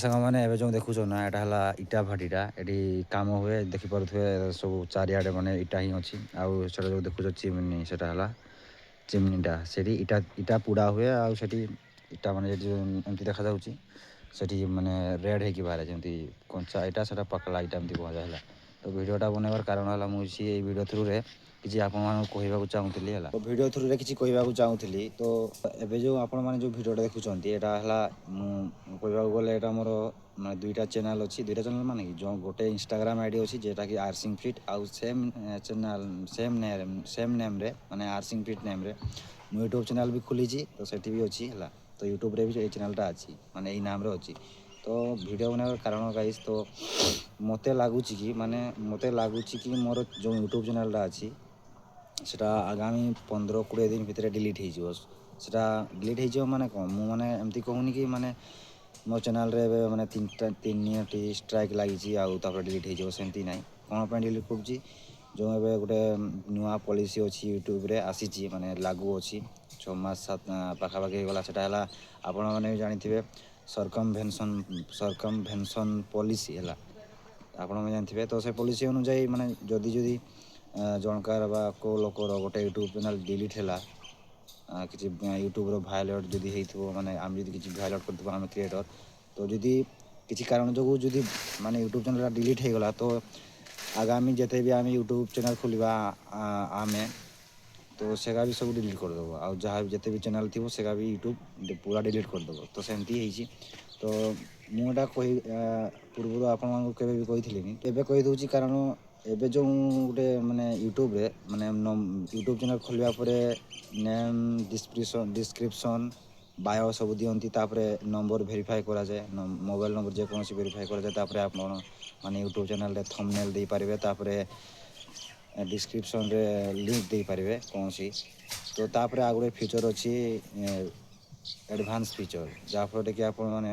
ସାଙ୍ଗମାନେ ଏବେ ଯେଉଁ ଦେଖୁଛ ନା ଏଇଟା ହେଲା ଇଟା ଭାଟିଟା। ଏଠି କାମ ହୁଏ, ଦେଖିପାରୁଥିବେ ସବୁ ଚାରିଆଡ଼େ ମାନେ ଇଟା ହିଁ ଅଛି। ଆଉ ସେଟା ଯେଉଁ ଦେଖୁଛ ଚିମିନି, ସେଟା ହେଲା ଚିମିନିଟା। ସେଠି ଇଟା ଇଟା ପୋଡ଼ା ହୁଏ। ଆଉ ସେଠି ଇଟା ମାନେ ଯେଠି ଏମିତି ଦେଖାଯାଉଛି ସେଠି ମାନେ ରେଡ଼୍ ହେଇକି ବାହାରେ, ଯେମିତି କଞ୍ଚା ଇଟା ସେଟା ପତଳା ଇଟା ଏମିତି କୁହାଯାଏ ହେଲା। ତ ଭିଡ଼ିଓଟା ବନେଇବାର କାରଣ ହେଲା ମୁଁ ଏଇ ଭିଡ଼ିଓ ଥ୍ରୁରେ କିଛି ଆପଣମାନଙ୍କୁ କହିବାକୁ ଚାହୁଁଥିଲି ହେଲା। ତ ଭିଡ଼ିଓ ଥ୍ରୁରେ କିଛି କହିବାକୁ ଚାହୁଁଥିଲି। ତ ଏବେ ଯେଉଁ ଆପଣମାନେ ଯେଉଁ ଭିଡ଼ିଓଟା ଦେଖୁଛନ୍ତି ଏଇଟା ହେଲା, ମୁଁ କହିବାକୁ ଗଲେ ଏଇଟା ମୋର ମାନେ ଦୁଇଟା ଚ୍ୟାନେଲ୍ ଅଛି। ଦୁଇଟା ଚ୍ୟାନେଲ୍ ମାନେ କି ଗୋଟେ ଇନଷ୍ଟାଗ୍ରାମ୍ ଆଇଡ଼ି ଅଛି ଯେଟାକି ଆର୍ସିଂ ଫିଟ୍, ଆଉ ଚ୍ୟାନେଲ୍ ସେମ୍ ନେମ୍ରେ ମାନେ ଆର୍ସିଂ ଫିଟ୍ ନେମ୍ରେ ମୁଁ ୟୁଟ୍ୟୁବ୍ ଚ୍ୟାନେଲ୍ ବି ଖୋଲିଛି। ତ ସେଠି ବି ଅଛି ହେଲା। ତ ୟୁଟ୍ୟୁବ୍ରେ ବି ଏଇ ଚ୍ୟାନେଲ୍ଟା ଅଛି, ମାନେ ଏଇ ନାମରେ ଅଛି। ତ ଭିଡ଼ିଓ ବନାଇବାର କାରଣ ଗାଇସ୍, ତ ମୋତେ ଲାଗୁଛି କି ମୋର ଯେଉଁ ୟୁଟ୍ୟୁବ୍ ଚ୍ୟାନେଲ୍ଟା ଅଛି ସେଟା ଆଗାମୀ 15-20 ଦିନ ଭିତରେ ଡିଲିଟ୍ ହେଇଯିବ। ସେଟା ଡିଲିଟ୍ ହେଇଯିବ ମାନେ କ'ଣ, ମୁଁ ମାନେ ଏମିତି କହୁନି କି ମାନେ ମୋ ଚ୍ୟାନେଲ୍ରେ ଏବେ ମାନେ 3ଟି ଷ୍ଟ୍ରାଇକ୍ ଲାଗିଛି ଆଉ ତାପରେ ଡିଲିଟ୍ ହେଇଯିବ, ସେମିତି ନାହିଁ। କ'ଣ ପାଇଁ ଡିଲିଟ୍ କରୁଛି, ଯେଉଁ ଏବେ ଗୋଟେ ନୂଆ ପଲିସି ଅଛି ୟୁଟ୍ୟୁବ୍ରେ ଆସିଛି, ମାନେ ଲାଗୁ ଅଛି 6 ମାସ ପାଖାପାଖି ହେଇଗଲା। ସେଟା ହେଲା, ଆପଣମାନେ ବି ଜାଣିଥିବେ, ସରକମଭେନସନ୍ ପଲିସି ହେଲା, ଆପଣମାନେ ଜାଣିଥିବେ। ତ ସେ ପଲିସି ଅନୁଯାୟୀ ମାନେ ଯଦି ଜଣକାର ବା କେଉଁ ଲୋକର ଗୋଟେ ୟୁଟ୍ୟୁବ୍ ଚ୍ୟାନେଲ୍ ଡିଲିଟ୍ ହେଲା, କିଛି ୟୁଟ୍ୟୁବ୍ର ଭାয়োଲେଟ୍ ଯଦି ହେଇଥିବ, ମାନେ ଆମେ ଯଦି କିଛି ଭାয়োଲେଟ୍ କରିଥିବ ଆମେ କ୍ରିଏଟର୍, ତ ଯଦି କିଛି କାରଣ ଯୋଗୁଁ ଯଦି ମାନେ ୟୁଟ୍ୟୁବ୍ ଚ୍ୟାନେଲ୍ଟା ଡିଲିଟ୍ ହେଇଗଲା, ତ ଆଗାମୀ ଯେତେ ବି ଆମେ ୟୁଟ୍ୟୁବ୍ ଚ୍ୟାନେଲ୍ ଖୋଲିବା ଆମେ, ତ ସେଗା ବି ସବୁ ଡିଲିଟ୍ କରିଦେବ। ଆଉ ଯାହା ଯେତେ ବି ଚ୍ୟାନେଲ୍ ଥିବ ସେଗା ବି ୟୁଟ୍ୟୁବ୍ ପୁରା ଡିଲିଟ୍ କରିଦେବ। ତ ସେମିତି ହେଇଛି। ତ ମୁଁ ଏଇଟା ପୂର୍ବରୁ ଆପଣମାନଙ୍କୁ କେବେ ବି କହିଥିଲିନି, ଏବେ କହିଦେଉଛି। କାରଣ ଏବେ ଯେଉଁ ଗୋଟେ ମାନେ ୟୁଟ୍ୟୁବ୍ରେ ମାନେ ୟୁଟ୍ୟୁବ୍ ଚ୍ୟାନେଲ୍ ଖୋଲିବା ପରେ ନେମ୍, ଡିସ୍କ୍ରିପ୍ସନ୍, ବାୟୋ ସବୁ ଦିଅନ୍ତି। ତାପରେ ନମ୍ବର ଭେରିଫାଏ କରାଯାଏ, ମୋବାଇଲ୍ ନମ୍ବର ଯେକୌଣସି ଭେରିଫାଏ କରାଯାଏ। ତାପରେ ଆପଣ ମାନେ ୟୁଟ୍ୟୁବ୍ ଚ୍ୟାନେଲ୍ରେ ଥମ୍ବନେଲ୍ ଦେଇପାରିବେ। ତାପରେ ଡିସ୍କ୍ରିପ୍ସନ୍ରେ ଲିଙ୍କ୍ ଦେଇପାରିବେ କୌଣସି। ତ ତାପରେ ଆଉ ଗୋଟେ ଫିଚର୍ ଅଛି, ଆଡ଼ଭାନ୍ସ ଫିଚର୍, ଯାହାଫଳରେ କି ଆପଣମାନେ